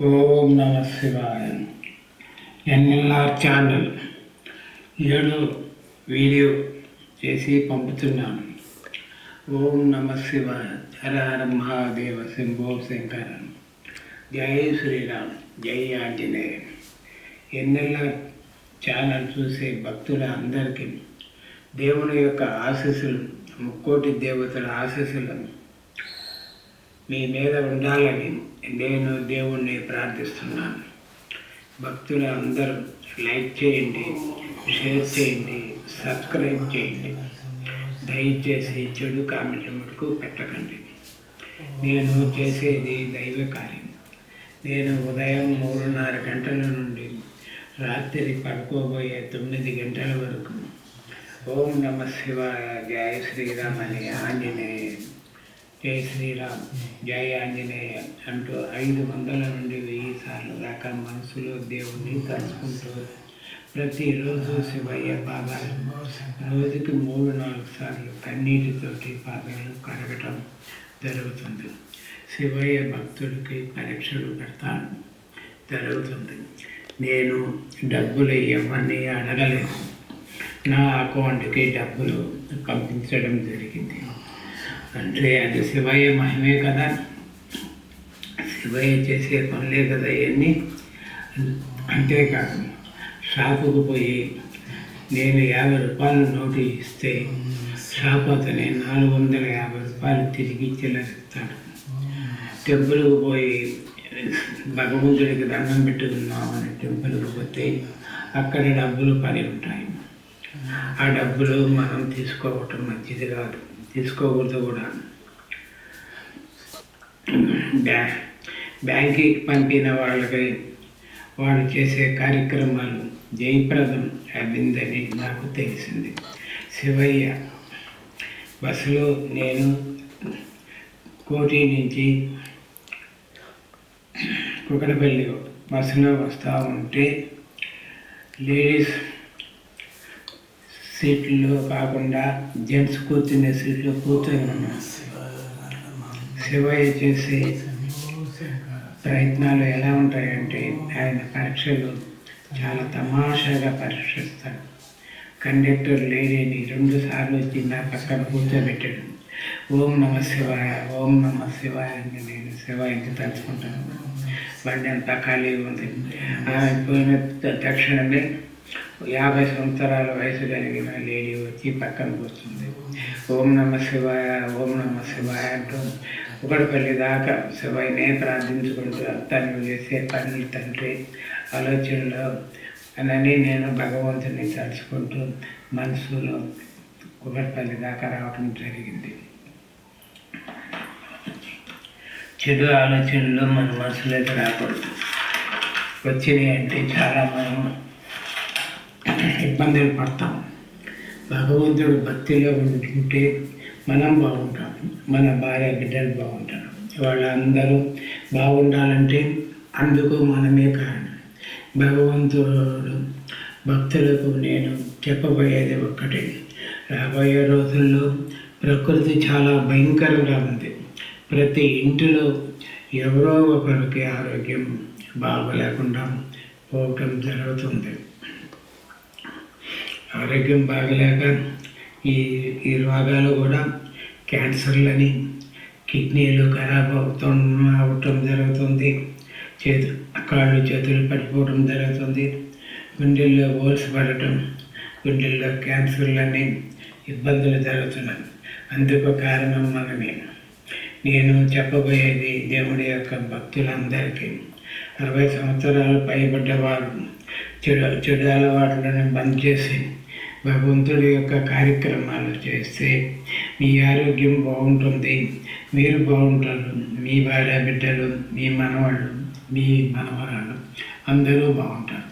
ఓం నమ శివాయ. NLR channel 7 video చేసి పంపుతున్నాను. ఓం నమ శివాయ. హర హర మహాదేవ శంభో శంకర. జై శ్రీరామ్, జై ఆంజనేయ. ఎన్ఎల్ఆర్ ఛానల్ చూసే భక్తుల అందరికీ దేవుని యొక్క ఆశీస్సులు, ముక్కోటి దేవతల ఆశీస్సులు మీ మీద ఉండాలని నేను దేవుణ్ణి ప్రార్థిస్తున్నాను. భక్తులు అందరూ లైక్ చేయండి, షేర్ చేయండి, సబ్స్క్రైబ్ చేయండి. దయచేసి చెడు కామెంట్ మటుకు పెట్టకండి. నేను చేసేది దైవ కార్యం. నేను ఉదయం 3:30 గంటల నుండి రాత్రి పడుకోబోయే 9 గంటల వరకు ఓం నమ శివాయ, జయ శ్రీరామ్ అని ఆంజనేయ, జై శ్రీరామ్, జై ఆంజనేయ అంటూ 500 నుండి 1000 సార్లు దాకా మనసులో దేవుణ్ణి తలుచుకుంటూ ప్రతిరోజు శివయ్య పాదాలు రోజుకి 3-4 సార్లు కన్నీటితోటి పాదాలు కడగటం జరుగుతుంది. శివయ్య భక్తుడికి పరీక్షలు పెడతాను జరుగుతుంది. నేను డబ్బులు ఎవరిని అడగలేదు. నా అకౌంట్కి డబ్బులు పంపించడం జరిగింది. అంటే అది శివయ్య మహిమే కదా, శివయ్య చేసే పనులే కదా ఇవన్నీ. అంతేకాదు, షాపుకు పోయి నేను 50 రూపాయలు నోటు ఇస్తే షాపు అతనే 450 రూపాయలు తిరిగి చెల్లిస్తాడు. టెంపుల్కి పోయి భగవంతుడికి దండం పెట్టుకున్నామని టెంపుల్కి పోతే అక్కడ డబ్బులు పని ఉంటాయి. ఆ డబ్బులు మనం తీసుకోవటం మంచిది కాదు, తీసుకోకూడదు కూడా. బ్యాంక్కి పంపిన వాళ్ళకి వాళ్ళు చేసే కార్యక్రమాలు జయప్రదం అయిందని నాకు తెలిసింది. శివయ్య బస్సులో నేను కోటి నుంచి కుకటపల్లి బస్సులో వస్తూ ఉంటే లేడీస్ సీట్లో కాకుండా జెంట్స్ కూర్చునే సీట్లో కూర్చొని ఉన్నాను. శివయ్య చేసే ప్రయత్నాలు ఎలా ఉంటాయంటే ఆయన పరీక్షలు చాలా తమాషాగా పరీక్షిస్తాడు. కండక్టర్ లేడీని 2 సార్లు వచ్చి నా పక్కన కూర్చోబెట్టాడు. ఓం నమ శివాయ, ఓం నమ శివాయ అని నేను శివాయని తలుచుకుంటాను. బండి అంతా ఖాళీ ఉంది. ఆమె పోయిన తక్షణమే 50 సంవత్సరాల వయసు కలిగిన లేడీ వచ్చి పక్కన కూర్చుంది. ఓం నమ శివాయ, ఓం నమ శివాయ అంటూ కుకటపల్లి దాకా శివయ్యనే ప్రార్థించుకుంటూ తను చేసే పనులు తండ్రి ఆలోచనలో అని నేను భగవంతుని తలుచుకుంటూ మనసులో కుకటపల్లి దాకా రావటం జరిగింది. చెడు ఆలోచనలు మన మనసులోకి రాకూడదు. వచ్చినాయి అంటే చాలా మనం ఇబ్బందులు పడతాం. భగవంతుడు భక్తిలో ఉంటుంటే మనం బాగుంటాం, మన భార్య బిడ్డలు బాగుంటారు. వాళ్ళందరూ బాగుండాలంటే అందుకు మనమే కారణం. భగవంతుడు భక్తులకు నేను చెప్పబోయేది ఒక్కటే, రాబోయే రోజుల్లో ప్రకృతి చాలా భయంకరంగా ఉంది. ప్రతి ఇంటిలో ఎవరో ఒకరికి ఆరోగ్యం బాగోలేకుండా పోవటం జరుగుతుంది. ఆరోగ్యం బాగలేక ఈ రోగాలు కూడా క్యాన్సర్లని, కిడ్నీలు ఖరాబ్ అవటం జరుగుతుంది. కాళ్ళు చేతులు పడిపోవడం జరుగుతుంది. గుండెల్లో హోల్స్ పడటం, గుండెల్లో క్యాన్సర్లని ఇబ్బందులు జరుగుతున్నాయి. అందుకు కారణం మనమే. నేను చెప్పబోయేది దేవుడి యొక్క భక్తులందరికీ 60 సంవత్సరాలు పైబడ్డవారు చెడు అలవాట్లను బంద్ చేసి భగవంతుడి యొక్క కార్యక్రమాలు చేస్తే మీ ఆరోగ్యం బాగుంటుంది, మీరు బాగుంటారు, మీ భార్య బిడ్డలు, మీ మనవాళ్ళు, మీ మనవరాలు అందరూ బాగుంటారు.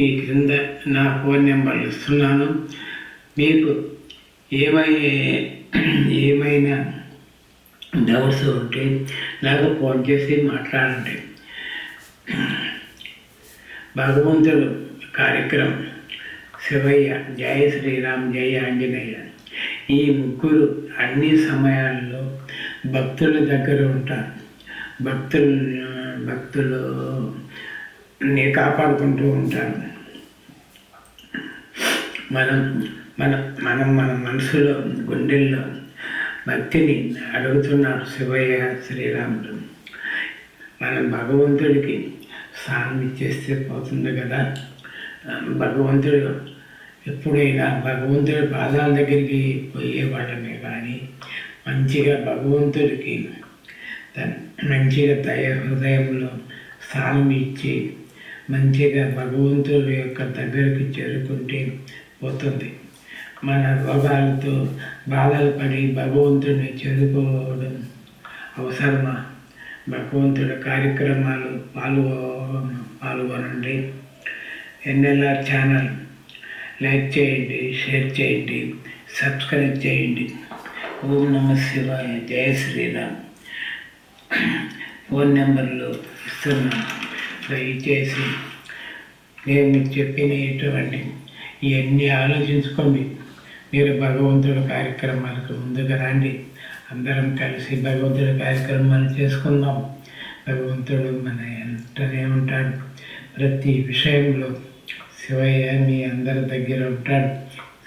ఈ క్రింద నా ఫోన్ నెంబర్లు ఇస్తున్నాను. మీకు ఏమైనా డౌట్స్ ఉంటే నాకు ఫోన్ చేసి మాట్లాడండి. భగవంతుడు కార్యక్రమం శివయ్య, జయ శ్రీరామ్, జయ ఆంజనేయ ఈ ముగ్గురు అన్ని సమయాల్లో భక్తుల దగ్గర ఉంటారు. భక్తులు కాపాడుకుంటూ ఉంటారు. మనం మన మనం మన మనసులో గుండెల్లో భక్తిని అడుగుతున్నాడు శివయ్య శ్రీరాముడు. మనం భగవంతుడికి స్థానం ఇచ్చేస్తే పోతుంది కదా. భగవంతుడు ఎప్పుడైనా భగవంతుడి పాదాల దగ్గరికి పోయేవాళ్ళమే కానీ మంచిగా భగవంతుడికి మంచిగా హృదయంలో స్థానం ఇచ్చి మంచిగా భగవంతుడి యొక్క దగ్గరికి చేరుకుంటే పోతుంది. మన రోగాలతో బాధలు పడి భగవంతుడిని చేరుకోవడం అవసరమా? భగవంతుడి కార్యక్రమాలు పాల్గొనండి. ఎన్ఎల్ఆర్ ఛానల్ లైక్ చేయండి, షేర్ చేయండి, సబ్స్క్రైబ్ చేయండి. ఓం నమ శివాయ. జయ శ్రీరామ్. ఫోన్ నెంబర్లు ఇస్తున్నాను, దయచేసి నేను చెప్పినటువంటి ఇవన్నీ ఆలోచించుకోండి. మీరు భగవంతుడి కార్యక్రమాలకు ముందుగా రండి. అందరం కలిసి భగవంతుడి కార్యక్రమాలు చేసుకుందాం. భగవంతుడు మన వెంటనే ఉంటాడు. ప్రతి విషయంలో శివయ్య మీ అందరి దగ్గర ఉంటాడు.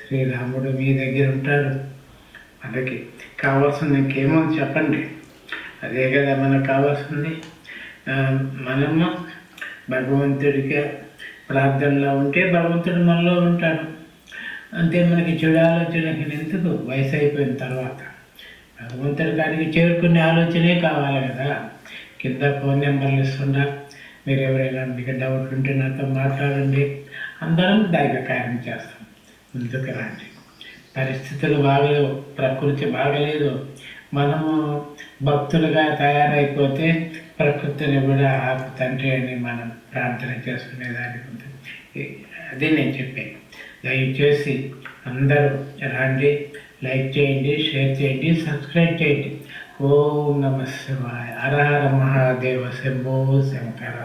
శ్రీరాముడు మీ దగ్గర ఉంటాడు. మనకి కావాల్సింది ఇంకేమో చెప్పండి. అదే కదా మనకు కావాల్సింది. మనము భగవంతుడికి ప్రార్థనలో ఉంటే భగవంతుడు మనలో ఉంటాడు. అంతే. మనకి చెడు ఆలోచనకి ఎందుకు? వయసు అయిపోయిన తర్వాత భగవంతుడి కాడికి చేరుకునే ఆలోచనే కావాలి కదా. కింద ఫోన్ నెంబర్లు ఇస్తున్నా. మీరు ఎవరైనా మీకు డౌట్ ఉంటే నాతో మాట్లాడండి. అందరం దైవ కార్యం చేస్తాం. ముందుకు రండి. పరిస్థితులు బాగలేవు, ప్రకృతి బాగలేదు. మనము భక్తులుగా తయారైపోతే ప్రకృతిని కూడా తండ్రి అని మనం ప్రార్థన చేసుకునేదానికి ఉంటుంది. అదే నేను చెప్పాను. దయచేసి అందరూ రండి. లైక్ చేయండి, షేర్ చేయండి, సబ్స్క్రైబ్ చేయండి. ఓం నమ శివాయ. హర హర మహాదేవ. శంభో శంకర.